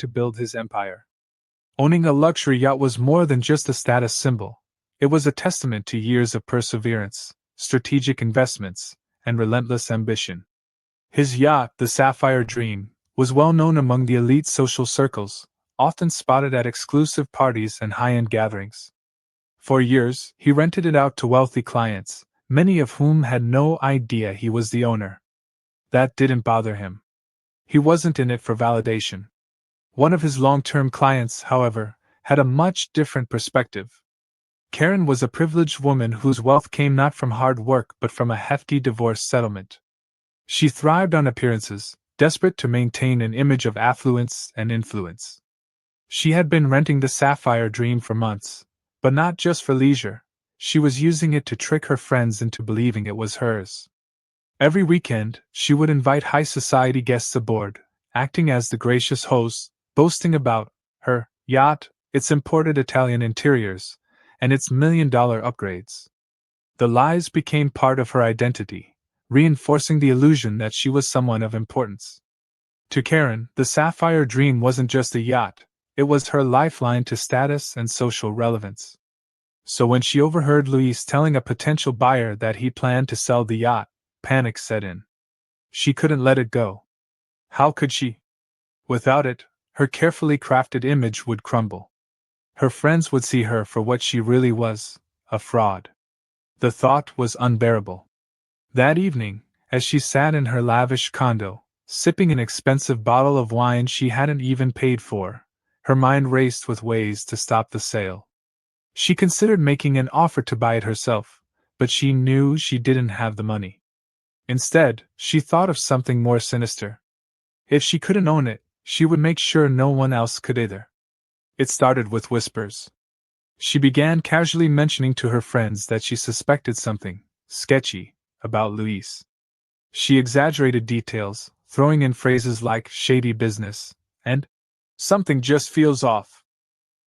to build his empire. Owning a luxury yacht was more than just a status symbol. It was a testament to years of perseverance, strategic investments, and relentless ambition. His yacht, the Sapphire Dream, was well known among the elite social circles, often spotted at exclusive parties and high-end gatherings. For years, he rented it out to wealthy clients, many of whom had no idea he was the owner. That didn't bother him. He wasn't in it for validation. One of his long-term clients, however, had a much different perspective. Karen was a privileged woman whose wealth came not from hard work but from a hefty divorce settlement. She thrived on appearances, desperate to maintain an image of affluence and influence. She had been renting the Sapphire Dream for months, but not just for leisure. She was using it to trick her friends into believing it was hers. Every weekend, she would invite high society guests aboard, acting as the gracious host, boasting about her yacht, its imported Italian interiors, and its million-dollar upgrades. The lies became part of her identity, reinforcing the illusion that she was someone of importance. To Karen, the Sapphire Dream wasn't just a yacht, it was her lifeline to status and social relevance. So when she overheard Luis telling a potential buyer that he planned to sell the yacht, panic set in. She couldn't let it go. How could she? Without it, her carefully crafted image would crumble. Her friends would see her for what she really was, a fraud. The thought was unbearable. That evening, as she sat in her lavish condo, sipping an expensive bottle of wine she hadn't even paid for, her mind raced with ways to stop the sale. She considered making an offer to buy it herself, but she knew she didn't have the money. Instead, she thought of something more sinister. If she couldn't own it, she would make sure no one else could either. It started with whispers. She began casually mentioning to her friends that she suspected something sketchy about Luis. She exaggerated details, throwing in phrases like shady business and something just feels off.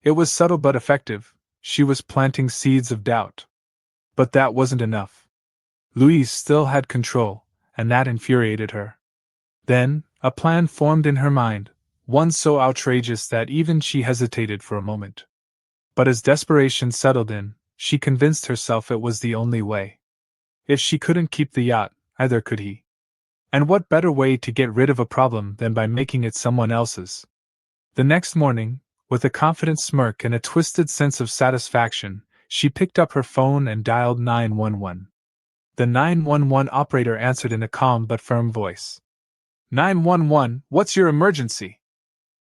It was subtle but effective. She was planting seeds of doubt. But that wasn't enough. Luis still had control, and that infuriated her. Then, a plan formed in her mind, one so outrageous that even she hesitated for a moment. But as desperation settled in, she convinced herself it was the only way. If she couldn't keep the yacht, either could he. And what better way to get rid of a problem than by making it someone else's? The next morning, with a confident smirk and a twisted sense of satisfaction, she picked up her phone and dialed 911. The 911 operator answered in a calm but firm voice. 911, what's your emergency?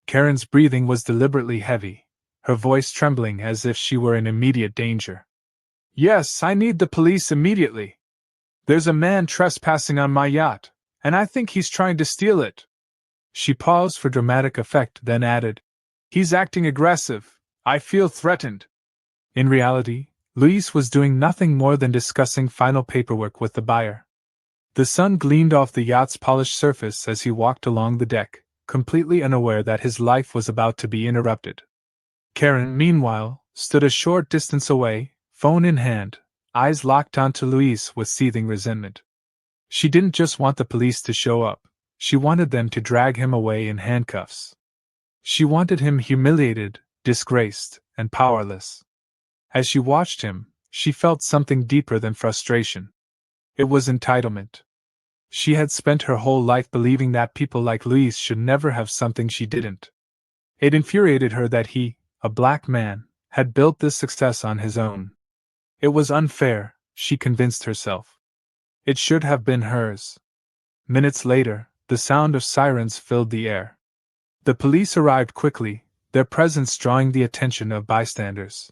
Karen's breathing was deliberately heavy, her voice trembling as if she were in immediate danger. Yes, I need the police immediately. There's a man trespassing on my yacht, and I think he's trying to steal it. She paused for dramatic effect, then added, He's acting aggressive. I feel threatened. In reality, Luis was doing nothing more than discussing final paperwork with the buyer. The sun gleamed off the yacht's polished surface as he walked along the deck, completely unaware that his life was about to be interrupted. Karen, meanwhile, stood a short distance away, phone in hand, eyes locked onto Luis with seething resentment. She didn't just want the police to show up, she wanted them to drag him away in handcuffs. She wanted him humiliated, disgraced, and powerless. As she watched him, she felt something deeper than frustration. It was entitlement. She had spent her whole life believing that people like Luis should never have something she didn't. It infuriated her that he, a black man, had built this success on his own. It was unfair, she convinced herself. It should have been hers. Minutes later, the sound of sirens filled the air. The police arrived quickly, their presence drawing the attention of bystanders.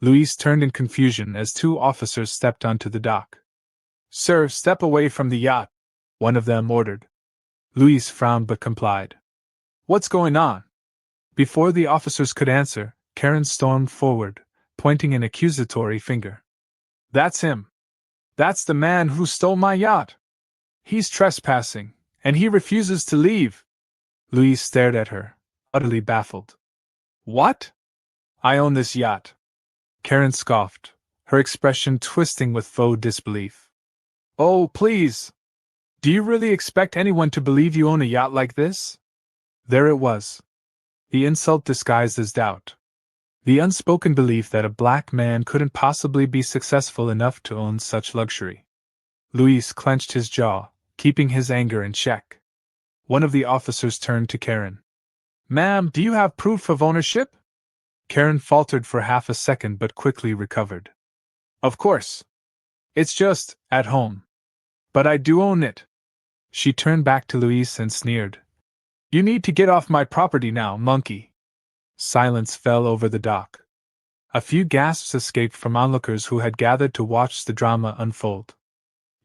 Luis turned in confusion as two officers stepped onto the dock. Sir, step away from the yacht, one of them ordered. Luis frowned but complied. What's going on? Before the officers could answer, Karen stormed forward, pointing an accusatory finger. That's him. That's the man who stole my yacht. He's trespassing, and he refuses to leave. Luis stared at her, utterly baffled. What? I own this yacht. Karen scoffed, her expression twisting with faux disbelief. Oh, please! Do you really expect anyone to believe you own a yacht like this? There it was. The insult disguised as doubt. The unspoken belief that a black man couldn't possibly be successful enough to own such luxury. Luis clenched his jaw, keeping his anger in check. One of the officers turned to Karen. "Ma'am, do you have proof of ownership?" Karen faltered for half a second but quickly recovered. "Of course. It's just, at home. But I do own it." She turned back to Luis and sneered. "You need to get off my property now, monkey." Silence fell over the dock. A few gasps escaped from onlookers who had gathered to watch the drama unfold.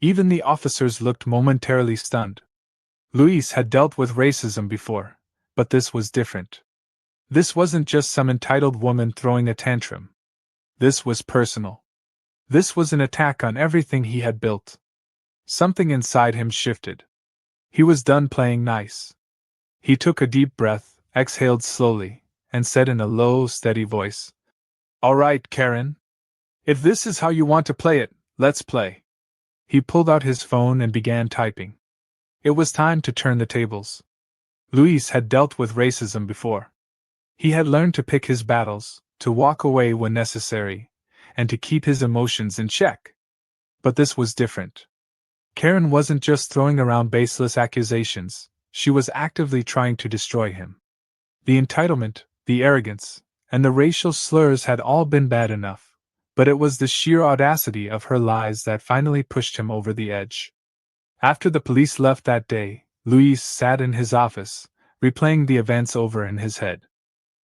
Even the officers looked momentarily stunned. Luis had dealt with racism before, but this was different. This wasn't just some entitled woman throwing a tantrum. This was personal. This was an attack on everything he had built. Something inside him shifted. He was done playing nice. He took a deep breath, exhaled slowly, and said in a low, steady voice, "All right, Karen. If this is how you want to play it, let's play." He pulled out his phone and began typing. It was time to turn the tables. Luis had dealt with racism before. He had learned to pick his battles, to walk away when necessary, and to keep his emotions in check. But this was different. Karen wasn't just throwing around baseless accusations, she was actively trying to destroy him. The entitlement, the arrogance, and the racial slurs had all been bad enough, but it was the sheer audacity of her lies that finally pushed him over the edge. After the police left that day, Luis sat in his office, replaying the events over in his head.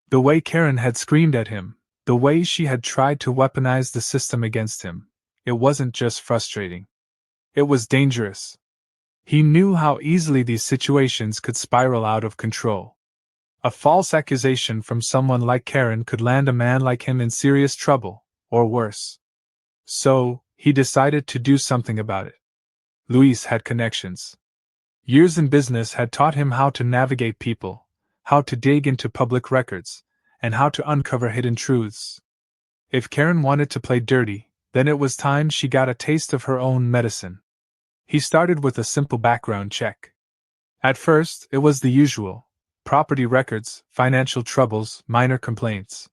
The way Karen had screamed at him, the way she had tried to weaponize the system against him, it wasn't just frustrating. It was dangerous. He knew how easily these situations could spiral out of control. A false accusation from someone like Karen could land a man like him in serious trouble, or worse. So, he decided to do something about it. Luis had connections. Years in business had taught him how to navigate people, how to dig into public records, and how to uncover hidden truths. If Karen wanted to play dirty, then it was time she got a taste of her own medicine. He started with a simple background check. At first, it was the usual: property records, financial troubles, minor complaints.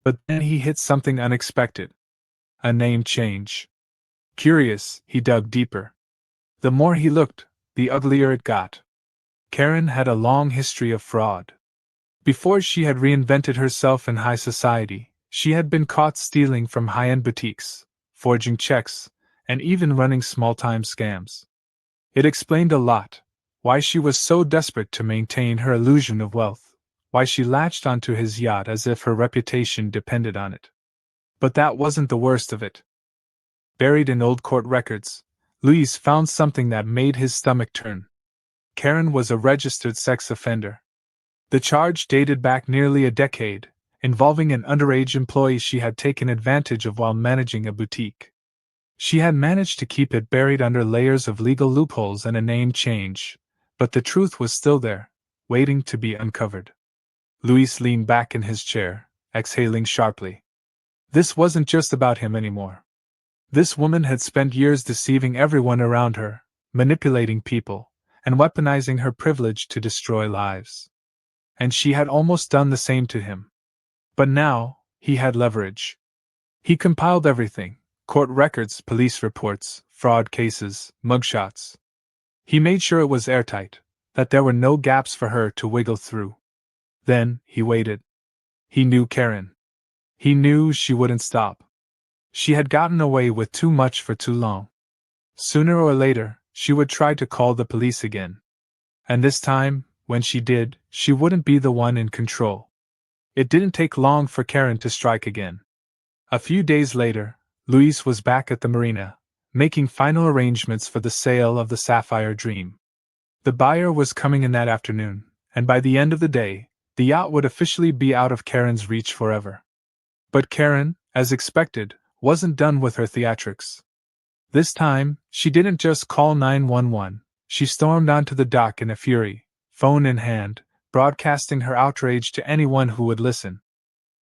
But then he hit something unexpected. A name change. Curious, he dug deeper. The more he looked, the uglier it got. Karen had a long history of fraud. Before she had reinvented herself in high society, she had been caught stealing from high-end boutiques, forging checks, and even running small-time scams. It explained a lot: why she was so desperate to maintain her illusion of wealth, why she latched onto his yacht as if her reputation depended on it. But that wasn't the worst of it. Buried in old court records, Luis found something that made his stomach turn. Karen was a registered sex offender. The charge dated back nearly a decade, involving an underage employee she had taken advantage of while managing a boutique. She had managed to keep it buried under layers of legal loopholes and a name change, but the truth was still there, waiting to be uncovered. Luis leaned back in his chair, exhaling sharply. This wasn't just about him anymore. This woman had spent years deceiving everyone around her, manipulating people, and weaponizing her privilege to destroy lives. And she had almost done the same to him. But now, he had leverage. He compiled everything: court records, police reports, fraud cases, mugshots. He made sure it was airtight, that there were no gaps for her to wiggle through. Then, he waited. He knew Karen. He knew she wouldn't stop. She had gotten away with too much for too long. Sooner or later, she would try to call the police again. And this time, when she did, she wouldn't be the one in control. It didn't take long for Karen to strike again. A few days later, Luis was back at the marina, making final arrangements for the sale of the Sapphire Dream. The buyer was coming in that afternoon, and by the end of the day, the yacht would officially be out of Karen's reach forever. But Karen, as expected, wasn't done with her theatrics. This time, she didn't just call 911, she stormed onto the dock in a fury, phone in hand, broadcasting her outrage to anyone who would listen.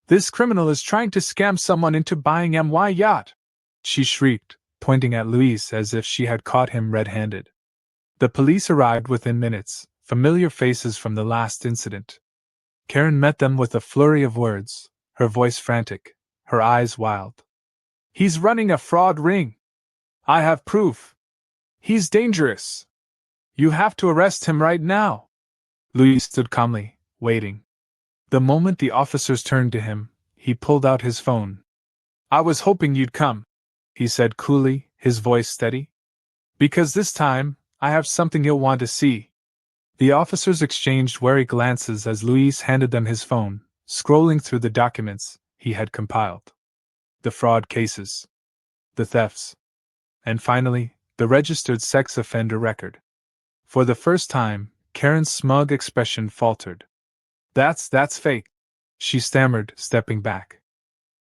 "This criminal is trying to scam someone into buying my yacht!" she shrieked, pointing at Luis as if she had caught him red-handed. The police arrived within minutes, familiar faces from the last incident. Karen met them with a flurry of words, her voice frantic, her eyes wild. He's running a fraud ring! I have proof! He's dangerous! You have to arrest him right now! Louis stood calmly, waiting. The moment the officers turned to him, he pulled out his phone. I was hoping you'd come, he said coolly, his voice steady. Because this time, I have something you'll want to see. The officers exchanged wary glances as Louis handed them his phone, scrolling through the documents he had compiled. The fraud cases, the thefts, and finally, the registered sex offender record. For the first time, Karen's smug expression faltered. That's fake, she stammered, stepping back.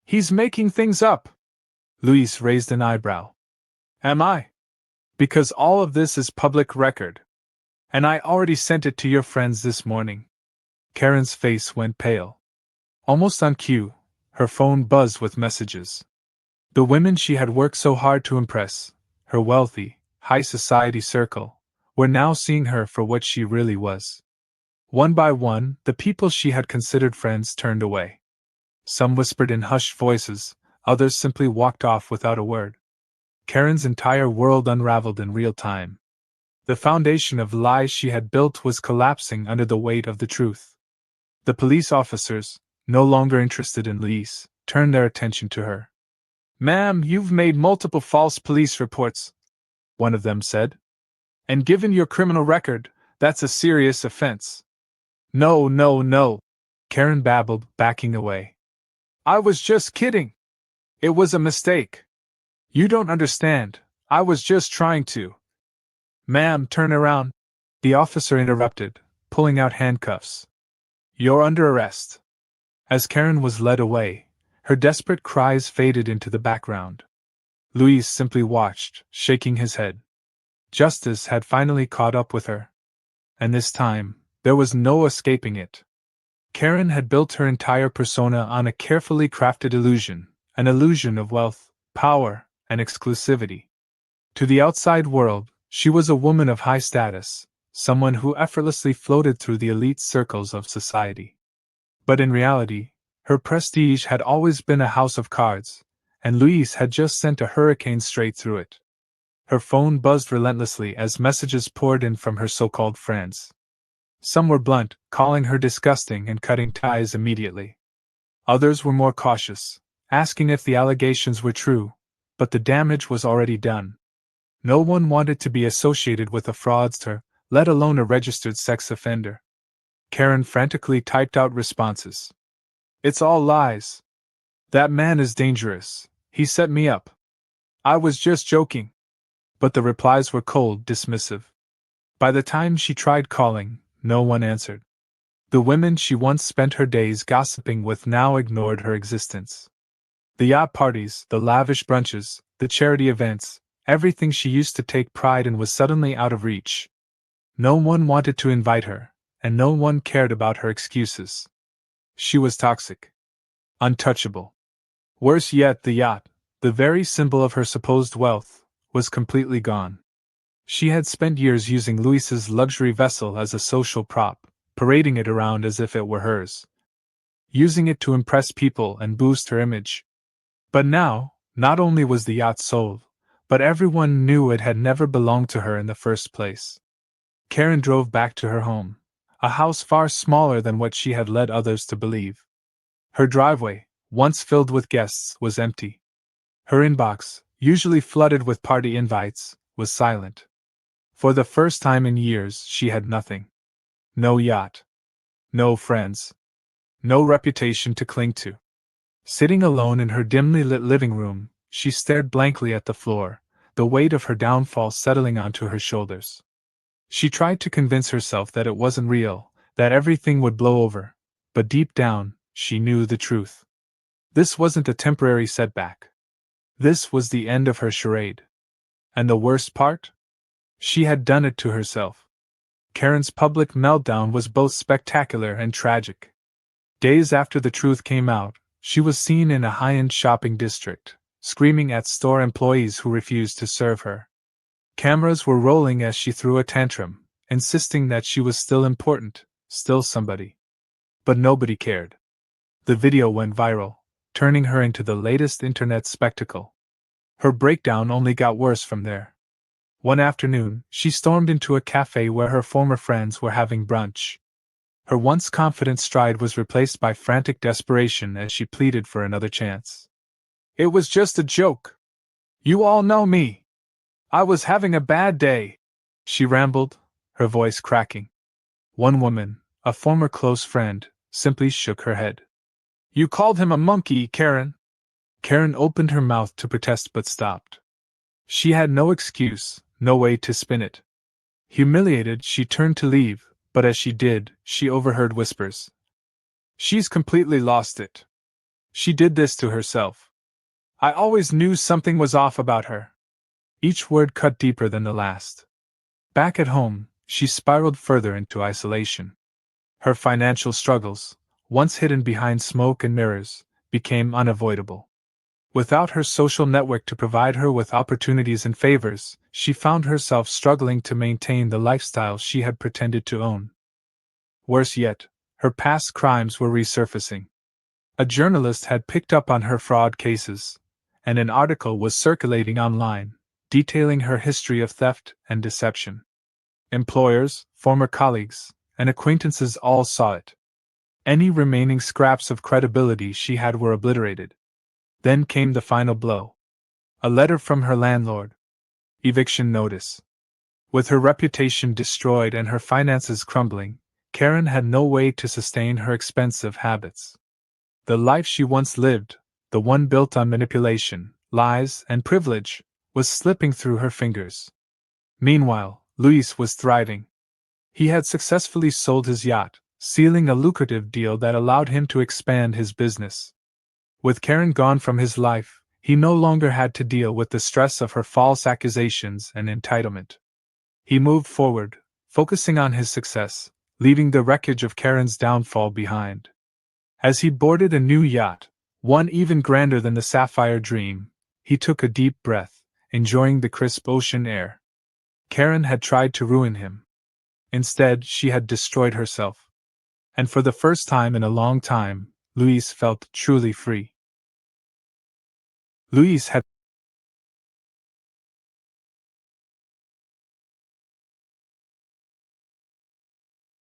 He's making things up. Louis raised an eyebrow. Am I? Because all of this is public record. And I already sent it to your friends this morning. Karen's face went pale. Almost on cue, her phone buzzed with messages. The women she had worked so hard to impress, her wealthy, high society circle, were now seeing her for what she really was. One by one, the people she had considered friends turned away. Some whispered in hushed voices, others simply walked off without a word. Karen's entire world unraveled in real time. The foundation of lies she had built was collapsing under the weight of the truth. The police officers, no longer interested in Louise, turned their attention to her. Ma'am, you've made multiple false police reports, one of them said. And given your criminal record, that's a serious offense. No, no, no, Karen babbled, backing away. I was just kidding. It was a mistake. You don't understand. I was just trying to. Ma'am, turn around, the officer interrupted, pulling out handcuffs. You're under arrest. As Karen was led away, her desperate cries faded into the background. Louis simply watched, shaking his head. Justice had finally caught up with her. And this time, there was no escaping it. Karen had built her entire persona on a carefully crafted illusion, an illusion of wealth, power, and exclusivity. To the outside world, she was a woman of high status, someone who effortlessly floated through the elite circles of society. But in reality, her prestige had always been a house of cards, and Louise had just sent a hurricane straight through it. Her phone buzzed relentlessly as messages poured in from her so-called friends. Some were blunt, calling her disgusting and cutting ties immediately. Others were more cautious, asking if the allegations were true, but the damage was already done. No one wanted to be associated with a fraudster, let alone a registered sex offender. Karen frantically typed out responses. It's all lies. That man is dangerous. He set me up. I was just joking. But the replies were cold, dismissive. By the time she tried calling, no one answered. The women she once spent her days gossiping with now ignored her existence. The yacht parties, the lavish brunches, the charity events, everything she used to take pride in was suddenly out of reach. No one wanted to invite her, and no one cared about her excuses. She was toxic. Untouchable. Worse yet, the yacht, the very symbol of her supposed wealth, was completely gone. She had spent years using Louise's luxury vessel as a social prop, parading it around as if it were hers. Using it to impress people and boost her image. But now, not only was the yacht sold, but everyone knew it had never belonged to her in the first place. Karen drove back to her home, a house far smaller than what she had led others to believe. Her driveway, once filled with guests, was empty. Her inbox, usually flooded with party invites, was silent. For the first time in years, she had nothing. No yacht. No friends. No reputation to cling to. Sitting alone in her dimly lit living room, she stared blankly at the floor, the weight of her downfall settling onto her shoulders. She tried to convince herself that it wasn't real, that everything would blow over, but deep down, she knew the truth. This wasn't a temporary setback. This was the end of her charade. And the worst part? She had done it to herself. Karen's public meltdown was both spectacular and tragic. Days after the truth came out, she was seen in a high-end shopping district, screaming at store employees who refused to serve her. Cameras were rolling as she threw a tantrum, insisting that she was still important, still somebody. But nobody cared. The video went viral, turning her into the latest internet spectacle. Her breakdown only got worse from there. One afternoon, she stormed into a cafe where her former friends were having brunch. Her once confident stride was replaced by frantic desperation as she pleaded for another chance. "It was just a joke. You all know me. I was having a bad day," she rambled, her voice cracking. One woman, a former close friend, simply shook her head. "You called him a monkey, Karen." Karen opened her mouth to protest but stopped. She had no excuse, no way to spin it. Humiliated, she turned to leave, but as she did, she overheard whispers. "She's completely lost it. She did this to herself. I always knew something was off about her." Each word cut deeper than the last. Back at home, she spiraled further into isolation. Her financial struggles, once hidden behind smoke and mirrors, became unavoidable. Without her social network to provide her with opportunities and favors, she found herself struggling to maintain the lifestyle she had pretended to own. Worse yet, her past crimes were resurfacing. A journalist had picked up on her fraud cases, and an article was circulating online, detailing her history of theft and deception. Employers, former colleagues, and acquaintances all saw it. Any remaining scraps of credibility she had were obliterated. Then came the final blow. A letter from her landlord. Eviction notice. With her reputation destroyed and her finances crumbling, Karen had no way to sustain her expensive habits. The life she once lived, the one built on manipulation, lies, and privilege, was slipping through her fingers. Meanwhile, Luis was thriving. He had successfully sold his yacht, sealing a lucrative deal that allowed him to expand his business. With Karen gone from his life, he no longer had to deal with the stress of her false accusations and entitlement. He moved forward, focusing on his success, leaving the wreckage of Karen's downfall behind. As he boarded a new yacht, one even grander than the Sapphire Dream, he took a deep breath, enjoying the crisp ocean air. Karen had tried to ruin him. Instead, she had destroyed herself. And for the first time in a long time, Luis felt truly free. Luis had